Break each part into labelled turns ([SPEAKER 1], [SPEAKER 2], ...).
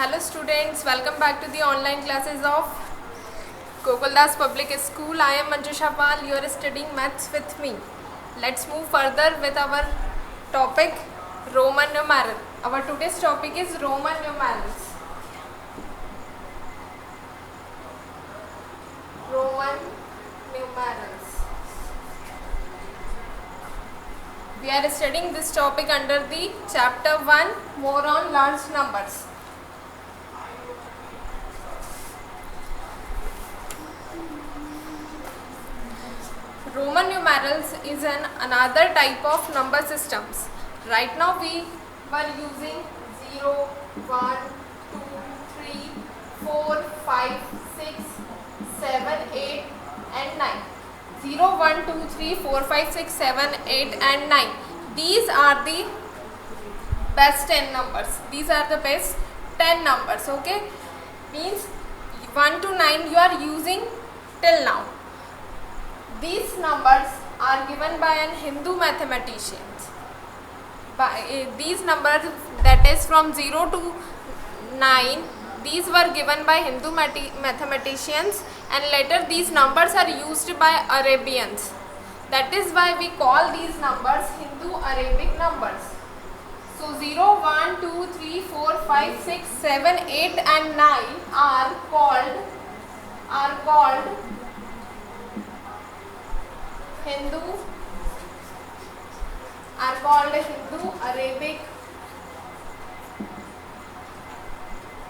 [SPEAKER 1] Hello students, welcome back to the online classes of Gokuldas Public School. I am Manjusha Pal. You are studying maths with me. Let's move further with our topic Roman numeral. Our today's topic is Roman numerals. Roman numerals. We are studying this topic under the chapter 1 more on large numbers. Roman numerals is another type of number systems. Right now we were using 0, 1, 2, 3, 4, 5, 6, 7, 8 and 9. 0, 1, 2, 3, 4, 5, 6, 7, 8 and 9. These are the best 10 numbers. These are the best 10 numbers. Okay. Means 1 to 9 you are using till now. These numbers are given by an Hindu mathematicians. These numbers, that is from 0 to 9, these were given by Hindu mathematicians, and later these numbers are used by Arabians. That is why we call these numbers Hindu-Arabic numbers. So 0, 1, 2, 3, 4, 5, 6, 7, 8 and 9 are called Hindu-Arabic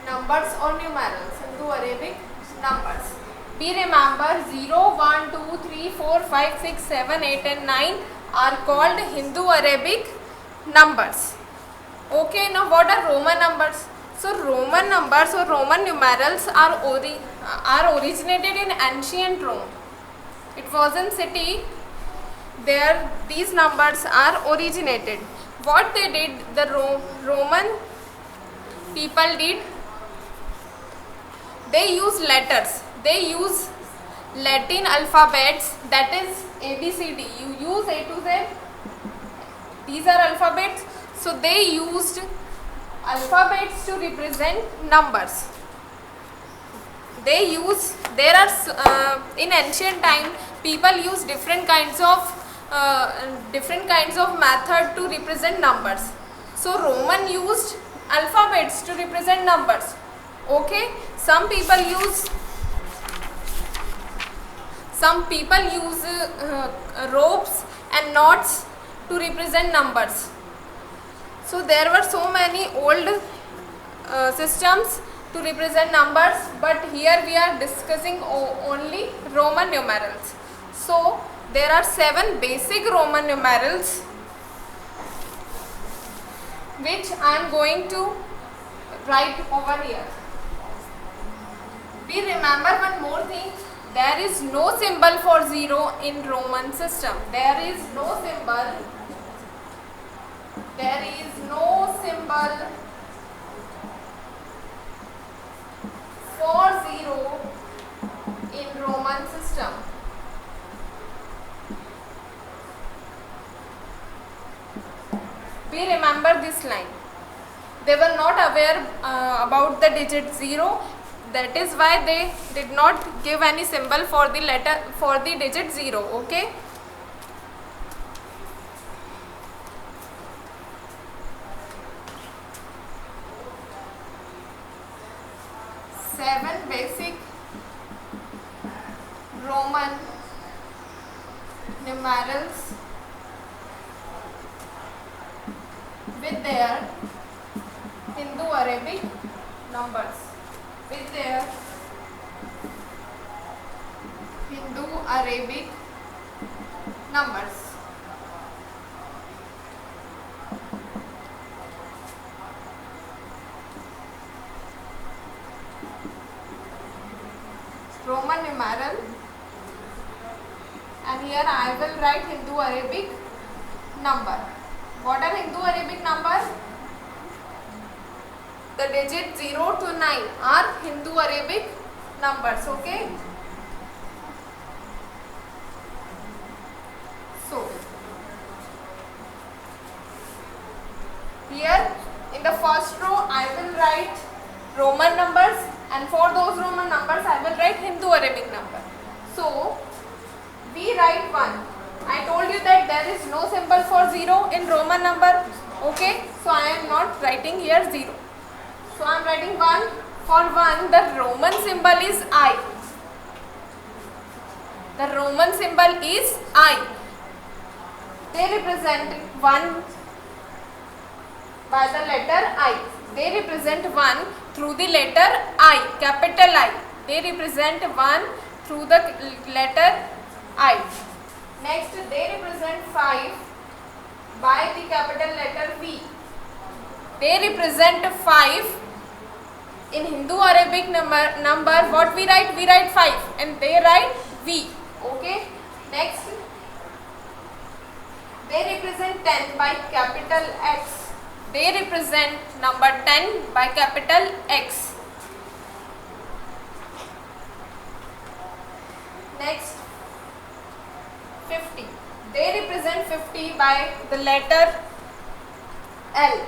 [SPEAKER 1] numbers or numerals. Hindu-Arabic numbers. We remember 0, 1, 2, 3, 4, 5, 6, 7, 8 and 9 are called Hindu-Arabic numbers. Okay, now what are Roman numbers? So Roman numbers or Roman numerals are originated in ancient Rome. It was in city there these numbers are originated. What they did, the Roman people did, they use letters. They use Latin alphabets, that is ABCD. You use A to Z. These are alphabets. So they used alphabets to represent numbers. In ancient time, people use different kinds of method to represent numbers. So Roman used alphabets to represent numbers. Okay, some people use ropes and knots to represent numbers. So there were so many old systems to represent numbers, but here we are discussing only Roman numerals. So there are 7 basic Roman numerals which I am going to write over here. We remember one more thing, there is no symbol for 0 in Roman system. There is no symbol for 0 in Roman system. We remember this line. They were not aware about the digit 0. That is why they did not give any symbol for the digit 0. Okay. Seven basic Roman numerals with their Hindu-Arabic numbers. With their Hindu-Arabic numbers. Roman numeral, and here I will write Hindu-Arabic number. What are Hindu-Arabic numbers? The digit 0 to 9 are Hindu-Arabic numbers. Okay. So here in the first row I will write Roman numbers, and for those Roman numbers I will write Hindu Arabic number. So we write 1. I told you that there is no symbol for 0 in Roman number. Okay, so I am not writing here 0. So I am writing 1. For 1, the Roman symbol is I. The Roman symbol is I. They represent 1 by the letter I. They represent 1 through the letter I, capital I. They represent 1 through the letter I. Next, they represent 5 by the capital letter V. They represent 5. In Hindu Arabic number, what we write? We write 5 and they write V. Okay. Next, they represent 10 by capital X. They represent number 10 by capital X. Next, 50. They represent 50 by the letter L,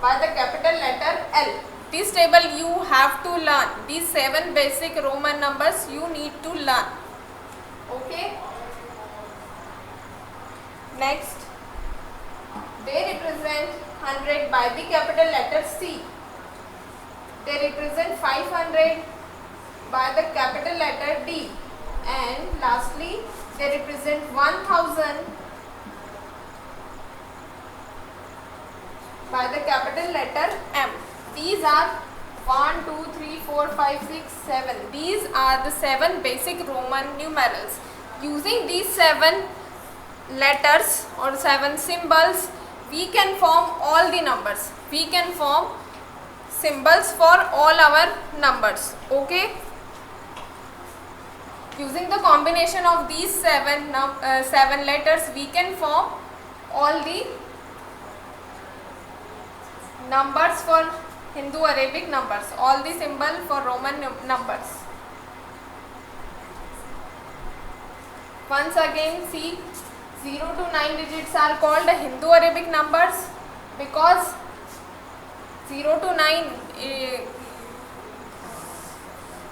[SPEAKER 1] by the capital letter L. This table you have to learn. These 7 basic Roman numbers you need to learn. Okay. Next, they represent 100 by the capital letter C. They represent 500 by the capital letter D. And lastly, they represent 1000 by the capital letter M. These are 1, 2, 3, 4, 5, 6, 7. These are the 7 basic Roman numerals. Using these 7 letters or 7 symbols, we can form all the numbers. We can form symbols for all our numbers. Okay. Using the combination of these 7 letters, we can form all the numbers for Hindu Arabic numbers, all the symbol for Roman numbers. Once again, see, 0 to 9 digits are called Hindu Arabic numbers because 0 to 9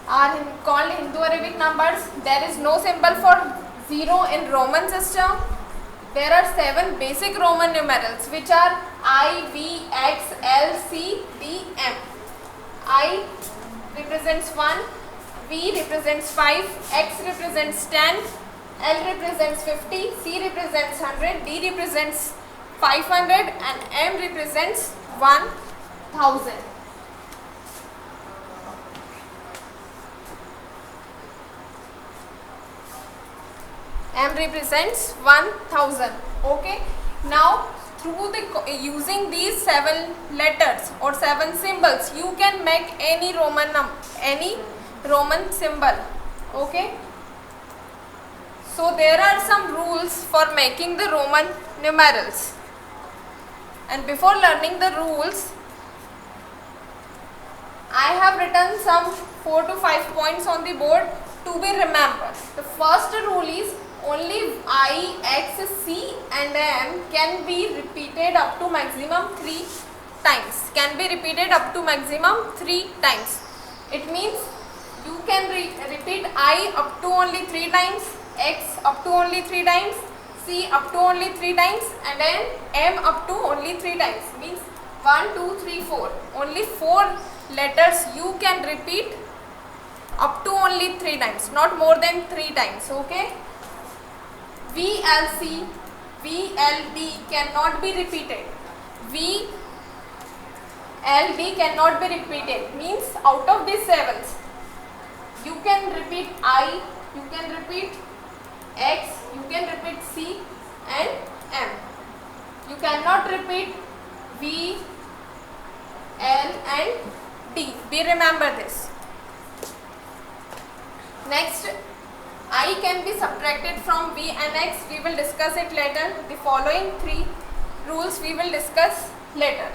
[SPEAKER 1] are called Hindu Arabic numbers. There is no symbol for 0 in Roman system. There are 7 basic Roman numerals which are I, V, X, L, C, D, M. I represents 1, V represents 5, X represents 10, L represents 50, C represents 100, D represents 500 and M represents 1000. M represents 1000. Okay. Now, through using these 7 letters or 7 symbols, you can make any Roman symbol. Okay. So there are some rules for making the Roman numerals. And before learning the rules, I have written some 4 to 5 points on the board to be remembered. The first rule is only I, X, C and M can be repeated up to maximum 3 times. Can be repeated up to maximum 3 times. It means you can repeat I up to only 3 times, X up to only 3 times, C up to only 3 times and then M up to only 3 times. Means 1, 2, 3, 4. Only 4 letters you can repeat up to only 3 times, not more than 3 times. Okay. VLC, VLD cannot be repeated. VLD cannot be repeated. Means out of these 7s, you can repeat I, you can repeat X, you can repeat C and M. You cannot repeat V, L and D. Be remember this. Next, I can be subtracted from V and X. We will discuss it later. The following 3 rules we will discuss later.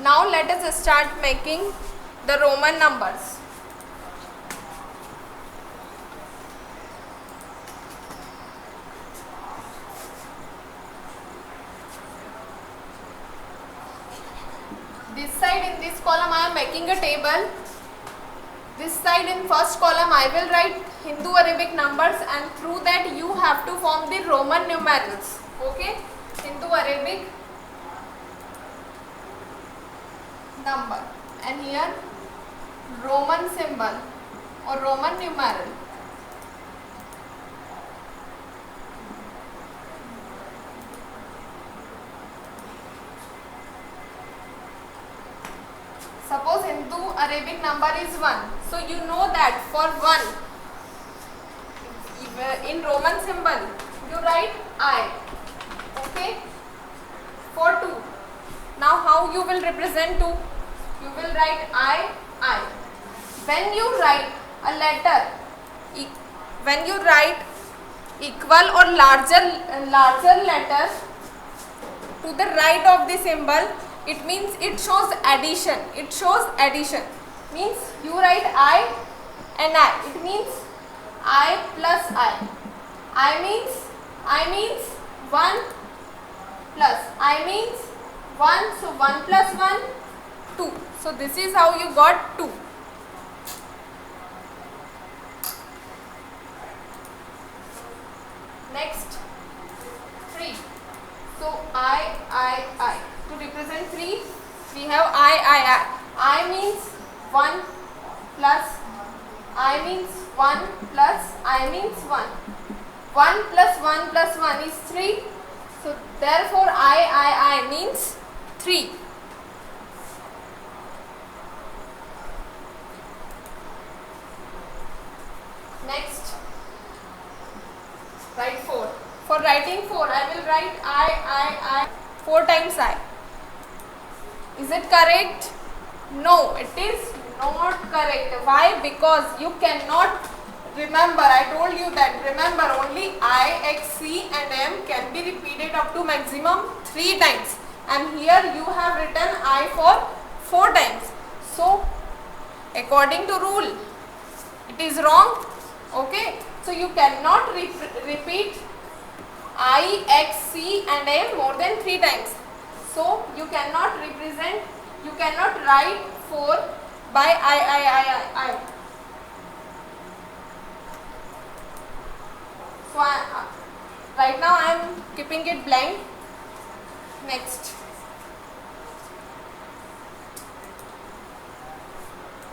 [SPEAKER 1] Now let us start making the Roman numbers. This side in this column I am making a table. This side in first column I will write Hindu Arabic numbers, and through that you have to form the Roman numerals. Okay, Hindu Arabic number, and here Roman symbol or Roman numeral. Suppose Hindu Arabic number is 1. So you know that for 1, in Roman symbol, you write I. Okay. For 2. Now how you will represent 2? You will write I. When you write a letter, when you write equal or larger letter to the right of the symbol, it means it shows addition. It shows addition. Means you write I and I. It means I plus I. I means 1 plus I means 1. So 1 plus 1, 2. So this is how you got 2. Next 3. So I. To represent 3, we have I. I means 1 plus I means 1 plus I means 1. 1 plus 1 plus 1 is 3. So therefore I means 3. Next, write 4. For writing 4, I will write I 4 times I. Is it correct? No, it is not correct. Why? Because you cannot remember. I told you that. Remember, only I, X, C and M can be repeated up to maximum 3 times. And here you have written I for 4 times. So, according to rule, it is wrong. Okay. So, you cannot repeat I, X, C and M more than 3 times. So you cannot represent, you cannot write 4 by I. So right now I am keeping it blank. Next.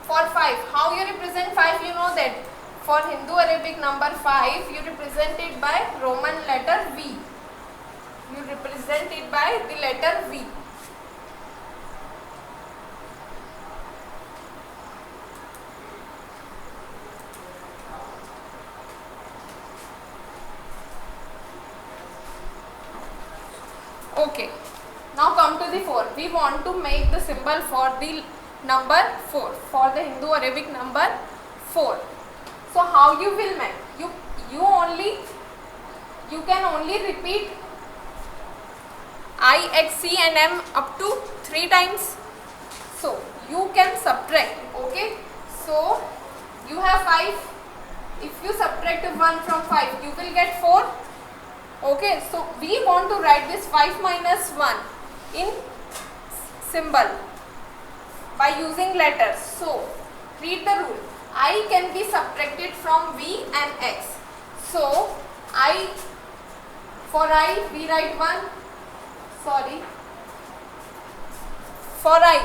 [SPEAKER 1] For 5, how you represent 5? You know that for Hindu Arabic number 5, you represent it by Roman letter V. You represent it by the letter V. Okay. Now come to the 4. We want to make the symbol for the number 4. For the Hindu Arabic number 4. So how you will make? You can only repeat I, X, C and M up to 3 times. So you can subtract. Okay. So you have 5. If you subtract 1 from 5, you will get 4. Okay. So we want to write this 5 minus 1 in symbol by using letters. So read the rule. I can be subtracted from V and X. So for I we write 1. Sorry. For I,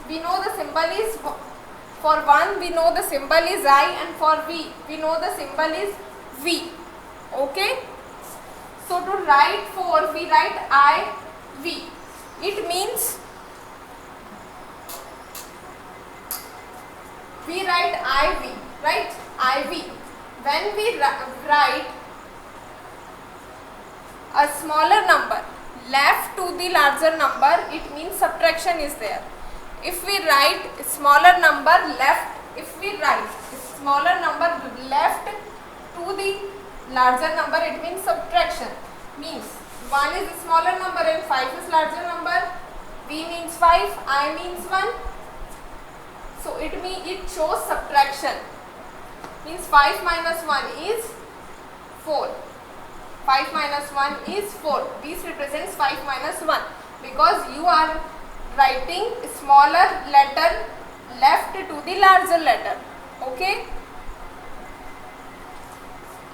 [SPEAKER 1] we know the symbol is, for 1 we know the symbol is I, and for V we know the symbol is V. Okay. So to write 4 we write I, V. It means we write IV, right? IV. When we write a smaller number left to the larger number, it means subtraction is there. If we write smaller number left, if we write smaller number left to the larger number, it means subtraction. Means 1 is a smaller number and 5 is larger number. V means 5, I means 1. So it shows subtraction. Means 5 minus 1 is 4. 5 minus 1 is 4. This represents 5 minus 1 because you are writing smaller letter left to the larger letter. Okay?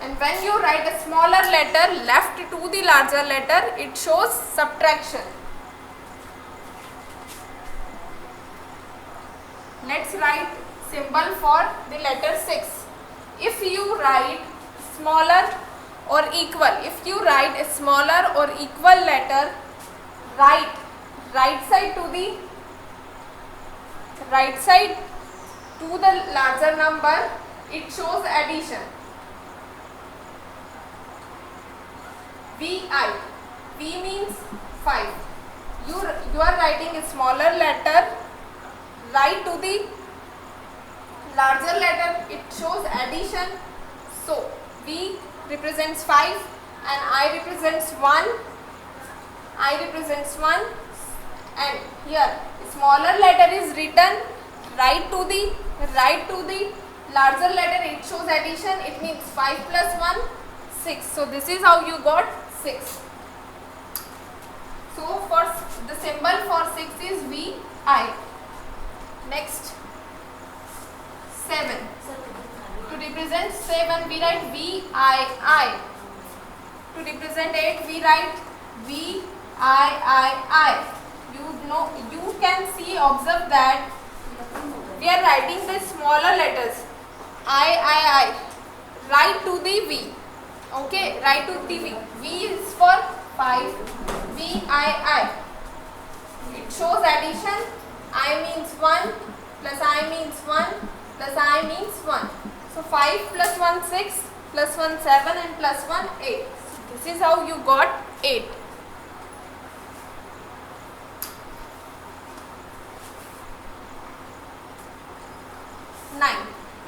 [SPEAKER 1] And when you write a smaller letter left to the larger letter, it shows subtraction. Let's write symbol for the letter 6. If you write smaller or equal, if you write a smaller or equal letter right side to the larger number, it shows addition. VI, V means 5. You are writing a smaller letter right to the larger letter, it shows addition. So V represents 5 and I represents 1. I represents 1, and here smaller letter is written right to the larger letter, it shows addition. It means 5 plus 1, 6. So this is how you got 6. So for the symbol for 6 is VI. Next, 7. To represent 7 we write VII. To represent 8 we write VIII. You can see, observe that we are writing the smaller letters I right to the V. Okay, right to the V. V is for 5. VII. It shows addition. I means 1 plus I means 1 plus I means 1. So 5 plus 1 6 plus 1 7 and plus 1 8. So this is how you got 8.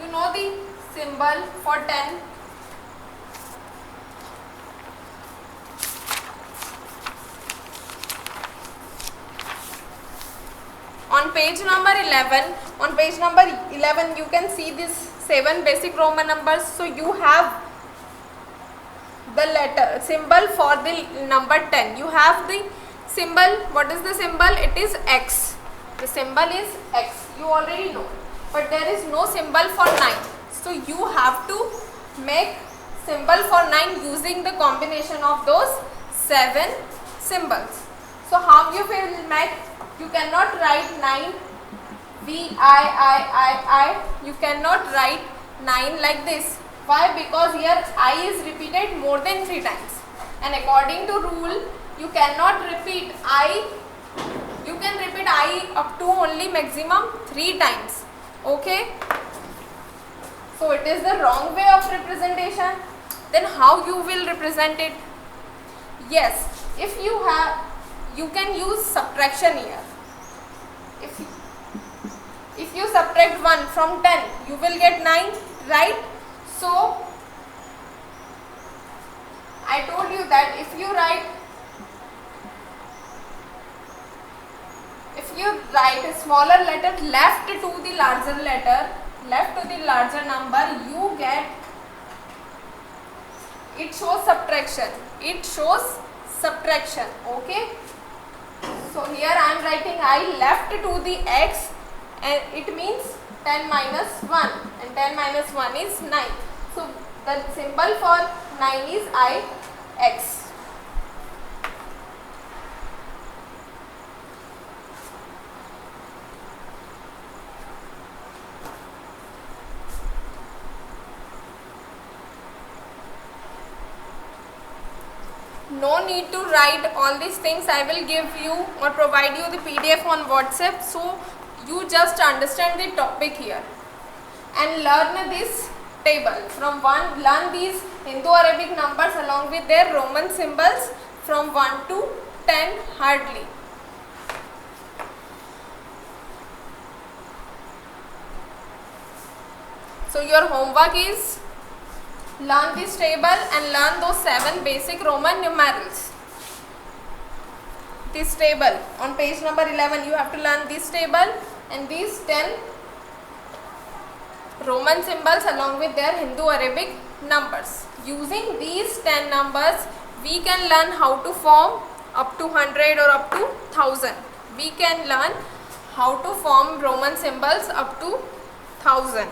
[SPEAKER 1] You know the symbol for 10. On page number 11 you can see this 7 basic Roman numbers. So you have the letter symbol for the number 10. You have the symbol. What is the symbol? It is X. The symbol is X. You already know. But there is no symbol for 9. So you have to make symbol for 9 using the combination of those 7 symbols. So how you will make? You cannot write 9 VIII. You cannot write 9 like this. Why? Because here I is repeated more than 3 times. And according to rule, you cannot repeat I. You can repeat I up to only maximum 3 times. Okay? So it is the wrong way of representation. Then how you will represent it? Yes, if you have, you can use subtraction here. If you subtract 1 from 10, you will get 9, right? So I told you that if you write a smaller letter left to the larger letter, left to the larger number, you get, it shows subtraction. It shows subtraction. Okay. So here I am writing I left to the X, and it means 10 minus 1, and 10 minus 1 is 9. So the symbol for 9 is IX. No need to write all these things. I will give you or provide you the PDF on WhatsApp, so you just understand the topic here and learn this table. From 1, learn these Indo-Arabic numbers along with their Roman symbols from 1 to 10 hardly. So your homework is learn this table and learn those 7 basic Roman numerals. this table. On page number 11 you have to learn this table and these 10 Roman symbols along with their Hindu-Arabic numbers. Using these 10 numbers we can learn how to form up to 100 or up to 1000. We can learn how to form Roman symbols up to 1000.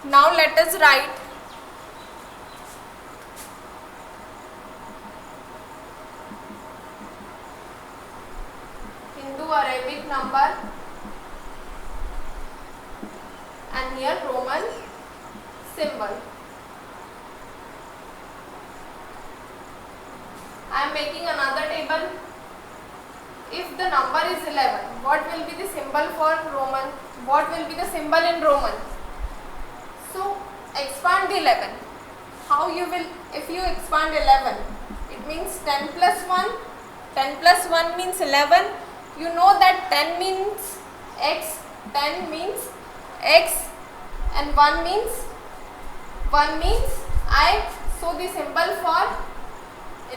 [SPEAKER 1] Now let us write Hindu-Arabic number and here Roman symbol. I am making another table. If the number is 11, what will be the symbol for Roman? What will be the symbol in Roman? So expand the 11. How you will, if you expand 11, it means 10 plus 1. 10 plus 1 means 11. You know that 10 means x, 10 means x and 1 means I. So the symbol for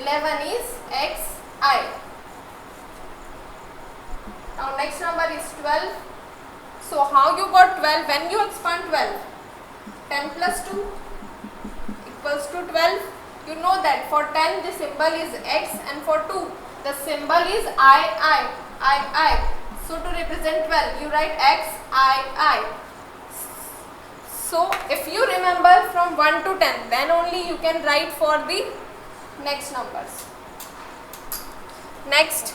[SPEAKER 1] 11 is xi. Now next number is 12. So how you got 12? When you expand 12, 10 plus 2 equals to 12. You know that for 10 the symbol is x and for 2 the symbol is I. So to represent 12 you write xii. So if you remember from 1 to 10, then only you can write for the next numbers. Next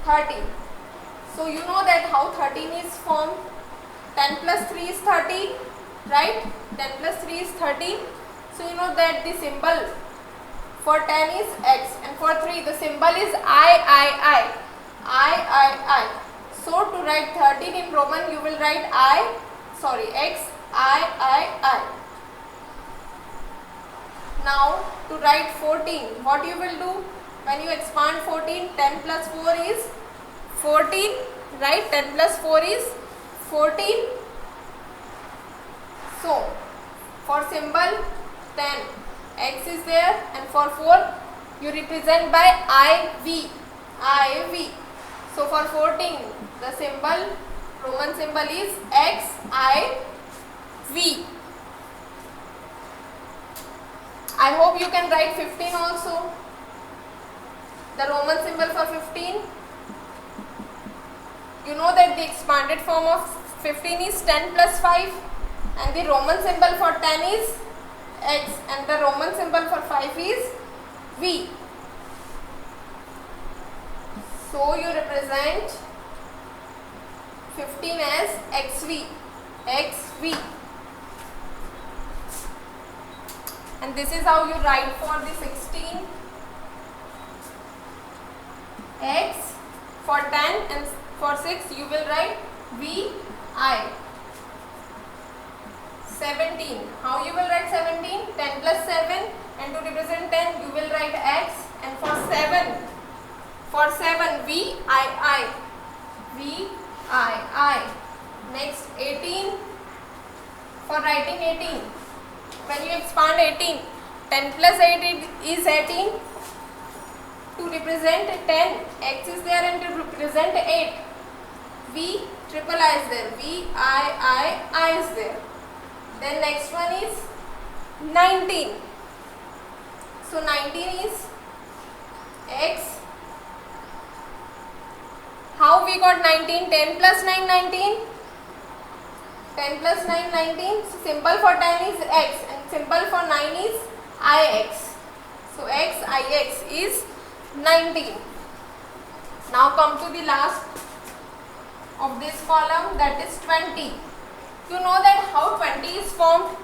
[SPEAKER 1] 13. So you know that how 13 is formed. 10 plus 3 is 13, right? 10 plus 3 is 13. So you know that the symbol for 10 is x and for 3 the symbol is I. So to write 13 in Roman you will write xii. Now to write 14, what you will do? When you expand 14, 10 plus 4 is 14, right? 10 plus 4 is 14. So for symbol 10, x is there and for 4 you represent by IV. So for 14 the symbol, Roman symbol is XIV. I hope you can write 15 also. The Roman symbol for 15. You know that the expanded form of 15 is 10 plus 5 and the Roman symbol for 10 is x and the Roman symbol for 5 is V. So you represent 15 as XV. And this is how you write for the 16. X for 10 and for 6 you will write VI. 17. How you will write 17? 10 plus 7 and to represent 10 you will write X and for 7 VII. Next 18. For writing 18, when you expand 18, 10 plus 8 is 18. To represent 10, X is there and to represent 8, V triple I is there, I is there. Then next one is 19. So 19 is X. How we got 19? 10 plus 9, 19. 10 plus 9, 19. So symbol for 10 is X and symbol for 9 is IX. So XIX is 19. Now come to the last of this column, that is 20. You know that how 20 is formed?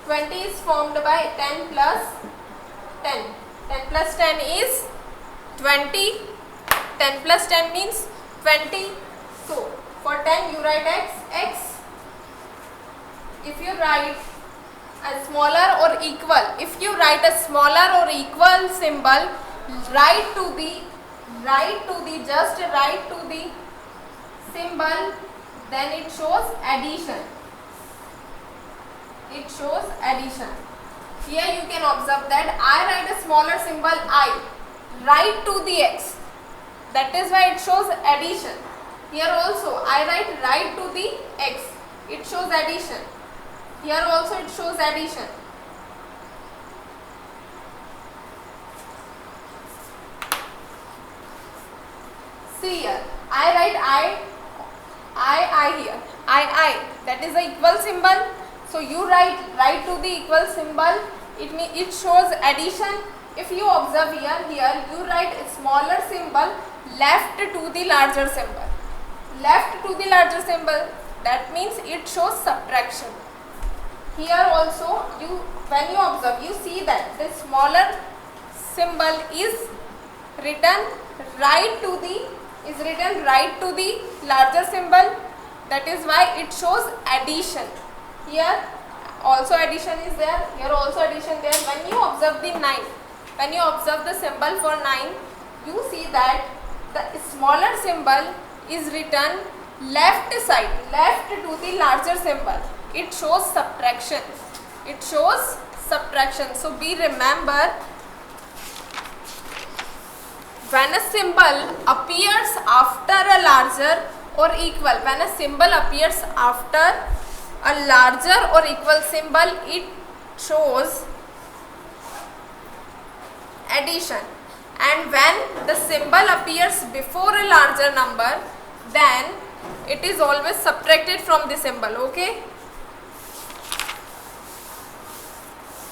[SPEAKER 1] 20 is formed by 10 plus 10. 10 plus 10 is 20. 10 plus 10 means 20. So for 10 you write X. If you write a smaller or equal, if you write a smaller or equal symbol, write to the just write to the symbol, then it shows addition. It shows addition. Here you can observe that I write a smaller symbol I, write to the x, that is why it shows addition. Here also I write to the x, it shows addition. Here also it shows addition. See here, I write I here, I, that is the equal symbol. So you write to the equal symbol, it shows addition. If you observe here you write a smaller symbol left to the larger symbol. Left to the larger symbol, that means it shows subtraction. Here also when you observe, you see that the smaller symbol is written right to the larger symbol, that is why it shows addition. Here also addition is there, here also addition there. When you observe the 9, when you observe the symbol for 9, you see that the smaller symbol is written left side, left to the larger symbol. It shows subtraction. It shows subtraction. So be remember, when a symbol appears after a larger or equal, when a symbol appears after a larger or equal symbol, it shows addition. And when the symbol appears before a larger number, then it is always subtracted from the symbol. Okay,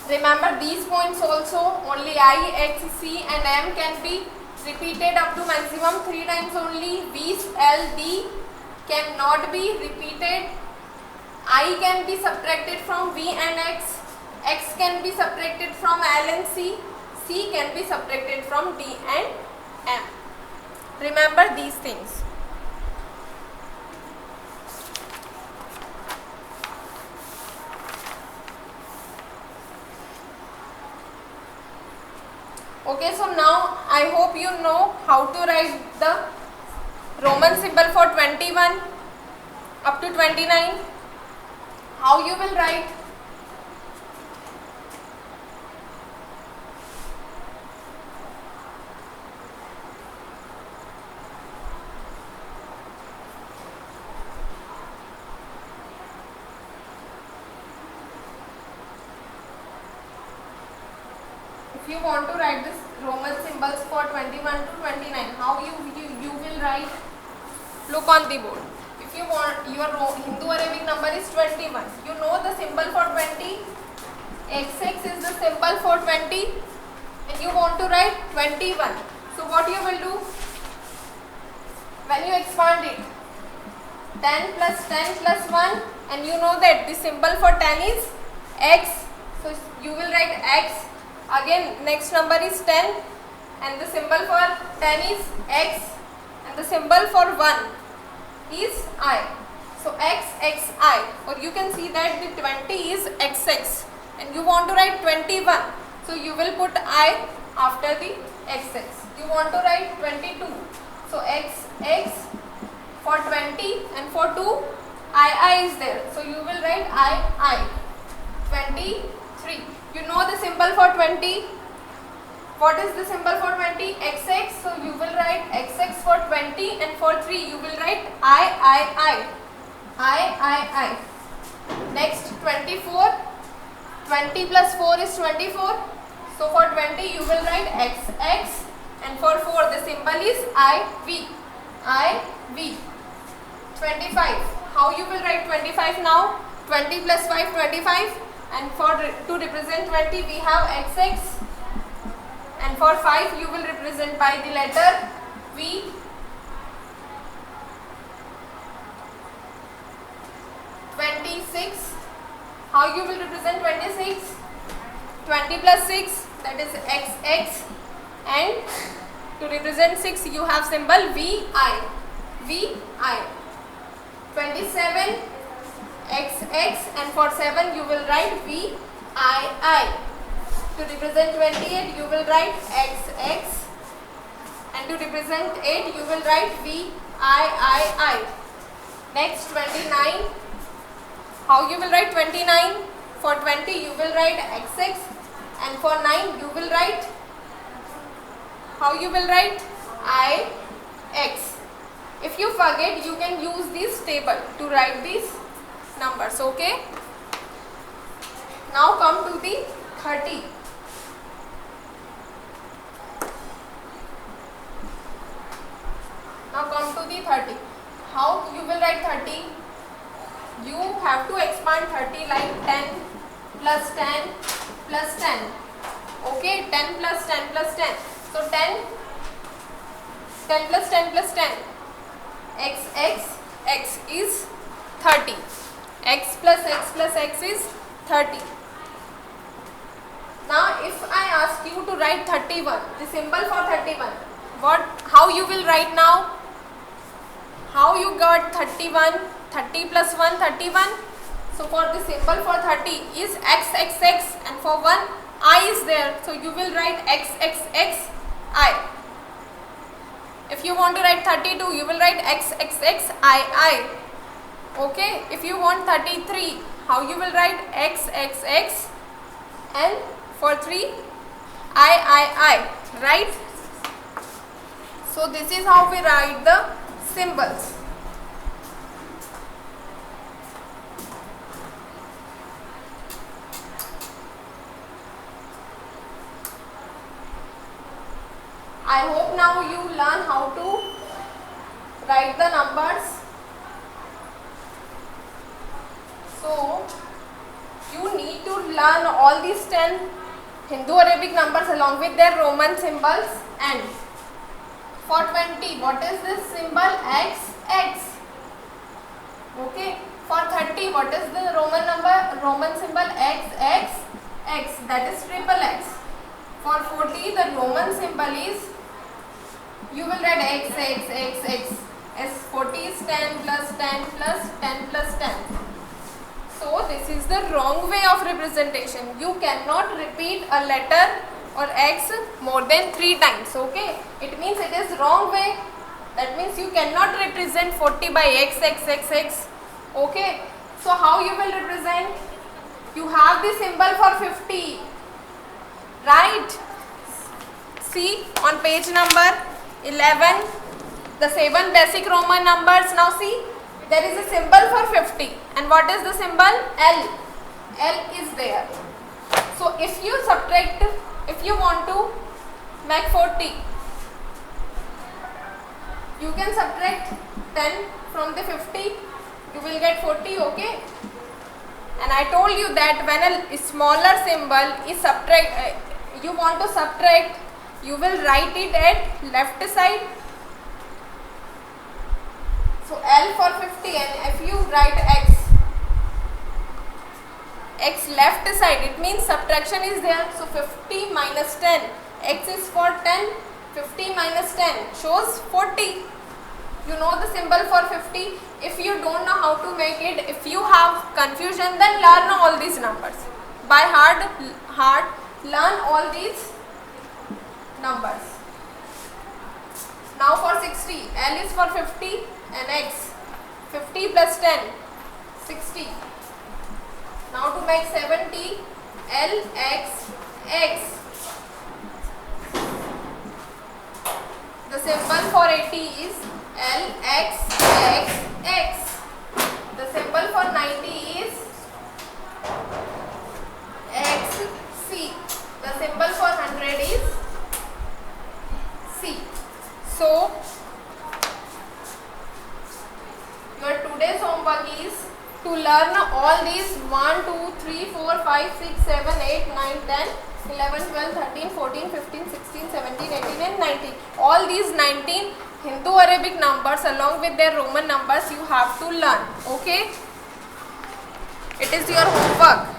[SPEAKER 1] remember these points also. Only I, X, C and M can be repeated up to maximum 3 times only. V, L, D cannot be repeated. I can be subtracted from V and X. X can be subtracted from L and C. C can be subtracted from D and M. Remember these things. Okay, so now I hope you know how to write the Roman symbol for 21 up to 29. How you will write? If you want to write this Roman symbols for 21 to 29, how you will write? Look on the board. If you want, your Hindu Arabic number is 21. You know the symbol for 20. XX is the symbol for 20, and you want to write 21. So what you will do? When you expand it, 10 plus 10 plus 1, and you know that the symbol for 10 is X. So you will write X. Again, next number is 10, and the symbol for 10 is X, and the symbol for 1 is I. So X, X, I. Or you can see that the 20 is XX, and you want to write 21. So you will put I after the XX. You want to write 22. So X, X for 20, and for 2, I is there. So you will write I. 23. You know the symbol for 20. What is the symbol for 20? XX. So you will write XX for 20, and for 3 you will write I. Next 24. 20 plus 4 is 24. So for 20 you will write XX, and for 4 the symbol is IV. 25. How you will write 25 now? 20 plus 5, 25. And to represent 20 we have XX, and for 5 you will represent by the letter V. 26. How you will represent 26? 20 plus 6, that is XX, and to represent 6 you have symbol VI. 27. XX, and for 7 you will write VII. To represent 28 you will write XX, represent it, you will write VIII. Next 29. How you will write 29? For 20 you will write XX, and for 9 you will write, how you will write? IX. If you forget, you can use this table to write these numbers. Okay. Now come to the 30. Now come to the 30. How you will write 30? You have to expand 30 like 10 plus 10 plus 10. Okay, 10 plus 10 plus 10. So 10 plus 10 plus 10. X is 30. X plus X is 30. Now if I ask you to write 31, the symbol for 31, how you will write now? How you got 31? 30 plus 1, 31. So for the symbol for 30 is XXX, and for 1 I is there. So you will write XXXI. If you want to write 32, you will write XXXII. Okay. If you want 33, how you will write XXX, and for 3 III. Right? So this is how we write the symbols. I hope now you learn how to write the numbers. So you need to learn all these 10 Hindu-Arabic numbers along with their Roman symbols. And for 20, what is this symbol? XX. Okay. For 30, what is the Roman symbol? XXX. That is triple X. For 40, the Roman symbol is, you will write XXXX. As 40 is 10 plus 10 plus 10 plus 10. So this is the wrong way of representation. You cannot repeat a letter or X more than 3 times. Okay. It means it is wrong way. That means you cannot represent 40 by XXXX. Okay. So how you will represent? You have the symbol for 50. Right? See on page number 11, the 7 basic Roman numbers. Now see, there is a symbol for 50. And what is the symbol? L. L is there. So if you subtract, if you want to make 40, you can subtract 10 from the 50. You will get 40. Okay. And I told you that when a smaller symbol is you want to subtract, you will write it at left side. So L for 50, and if you write X left side, it means subtraction is there. So 50 minus 10, X is for 10, 50 minus 10 shows 40. You know the symbol for 50. If you don't know how to make it, if you have confusion, then learn all these numbers. By heart, learn all these numbers. Now for 60, L is for 50 and X. 50 plus 10, 60. Now to make 70, L, X, X. The symbol for 80 is L, X, X, X. The symbol for 90 is X, C. The symbol for 100 is C. So, your today's homework is to learn all these 1, 2, 3, 4, 5, 6, 7, 8, 9, 10, 11, 12, 13, 14, 15, 16, 17, 18 and 19. All these 19 Hindu-Arabic numbers along with their Roman numbers you have to learn. Okay? It is your homework.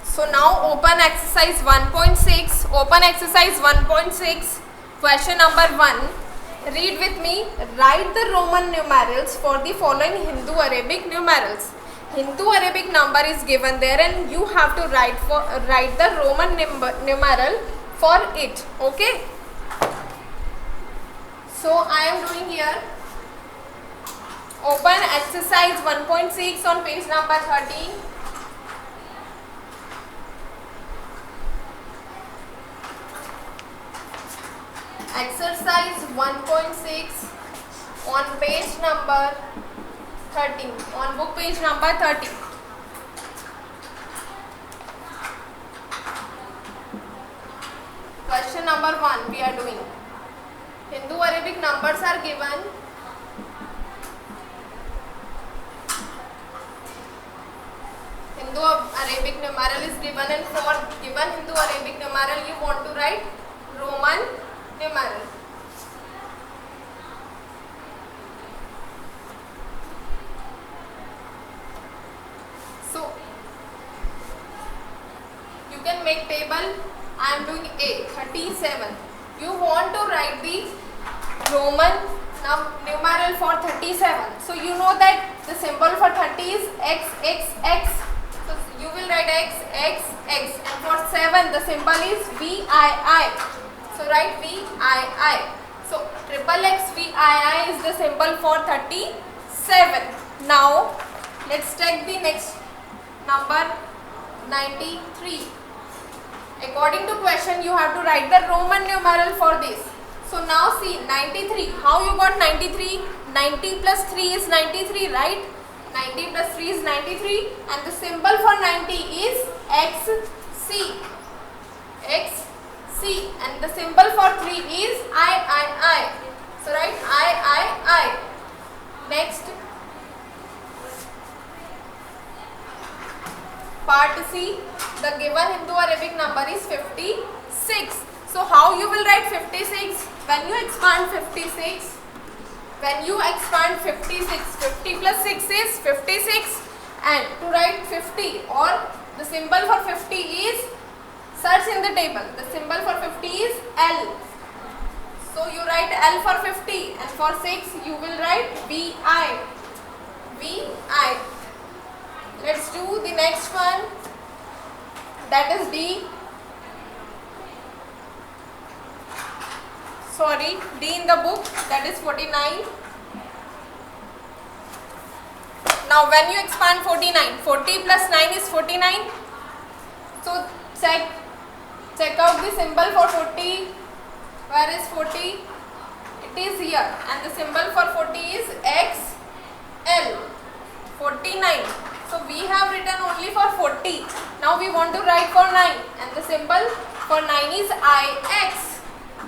[SPEAKER 1] So now open exercise 1.6. Open exercise 1.6. Question number 1. Read with me. Write the Roman numerals for the following Hindu-Arabic numerals. Hindu-Arabic number is given there, and you have to write the Roman numeral for it. Okay. So I am doing here. Open exercise 1.6 on page number 13. Exercise 1.6 on page number 13, on book page number 13. Question number 1 we are doing. Hindu-Arabic numbers are given. Hindu-Arabic numeral is given, and for given Hindu-Arabic numeral you want to write Roman numeral. So you can make table. I am doing A 37. You want to write the Roman numeral for 37. So you know that the symbol for 30 is X, X, X. So you will write X, X, X. And for 7 the symbol is V, I. So write V, I. So triple X, V, I is the symbol for 37. Now let's take the next number 93. According to question you have to write the Roman numeral for this. So now see 93. How you got 93? 90 plus 3 is 93, right? 90 plus 3 is 93, and the symbol for 90 is XC. XC, and the symbol for 3 is I. So write I. Next, part C. The given Hindu-Arabic number is 56. So how you will write 56? When you expand 56, 50 plus 6 is 56, and to write 50 or the symbol for 50 is, search in the table, the symbol for 50 is L. So you write L for 50, and for 6 you will write VI. Let's do the next one, that is D. D in the book, that is 49. Now when you expand 49, 40 plus 9 is 49. So check out the symbol for 40. Where is 40? It is here, and the symbol for 40 is XL. 49. So we have written only for 40. Now we want to write for 9, and the symbol for 9 is IX.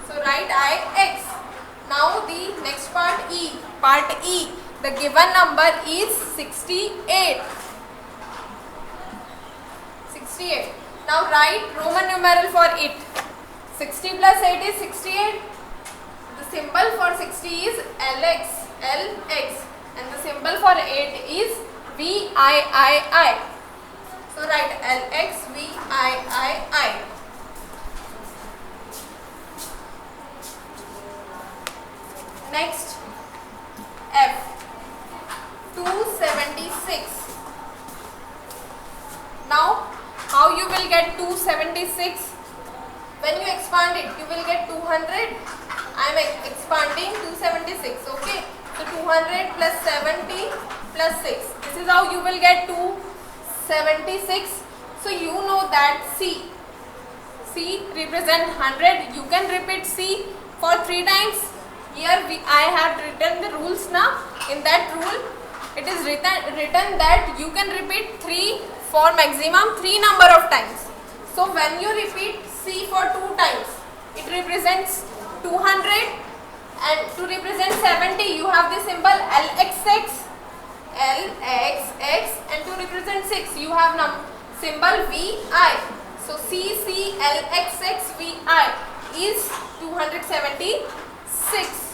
[SPEAKER 1] So write IX. Now the next part E. Part E. The given number is 68. 68. Now write Roman numeral for it. 60 plus 8 is 68. The symbol for 60 is LX. And the symbol for 8 is VII. So write LX VII. Next, F 276. Now how you will get 276? When you expand it, you will get 200. I am expanding 276. Okay. So 200 plus 70 plus 6. This is how you will get 276. So you know that C represent 100. You can repeat C for 3 times. Here I have written the rules now. In that rule, it is written that you can repeat 3 for maximum 3 number of times. So when you repeat C for 2 times, it represents 200, and to represent 70 you have the symbol LXX, and to represent 6 you have symbol VI. So CCLXX VI is 276.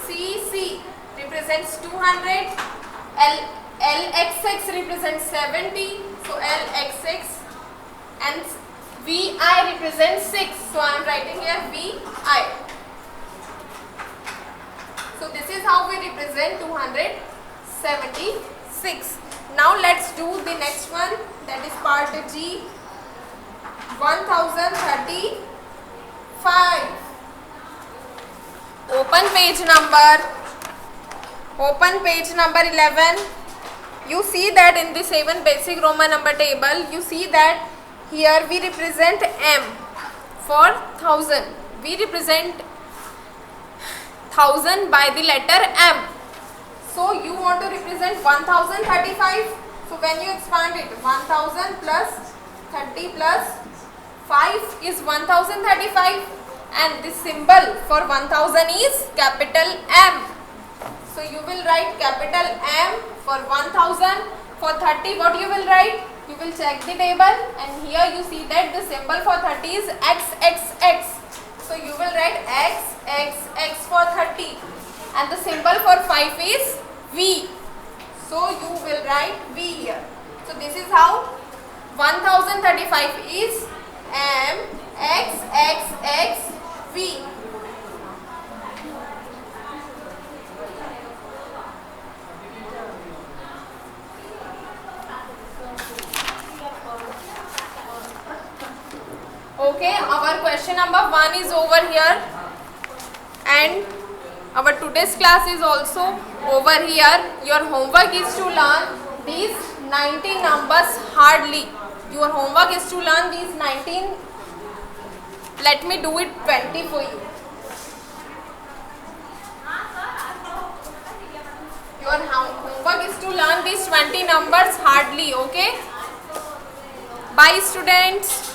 [SPEAKER 1] CC represents 200, LXX represents 70, so LXX, and VI represents 6, so I am writing here VI. is how we represent 276. Now let's do the next one, that is part G, 1035. Open page number 11. You see that in the 7 basic Roman number table, you see that here we represent M for 1000. We represent 1000 by the letter M. So you want to represent 1035. So when you expand it, 1000 plus 30 plus 5 is 1035, and the symbol for 1000 is capital M. So you will write capital M for 1000. For 30, what you will write? You will check the table, and here you see that the symbol for 30 is XXX. So you will write XXX for 30, and the symbol for 5 is V. So you will write V here. So this is how 1035 is M XXX V. Okay, our question number 1 is over here, and our today's class is also over here. Your homework is to learn these 19 numbers hardly. Your homework is to learn these 19. Let me do it 20 for you. Your homework is to learn these 20 numbers hardly. Okay. Bye students.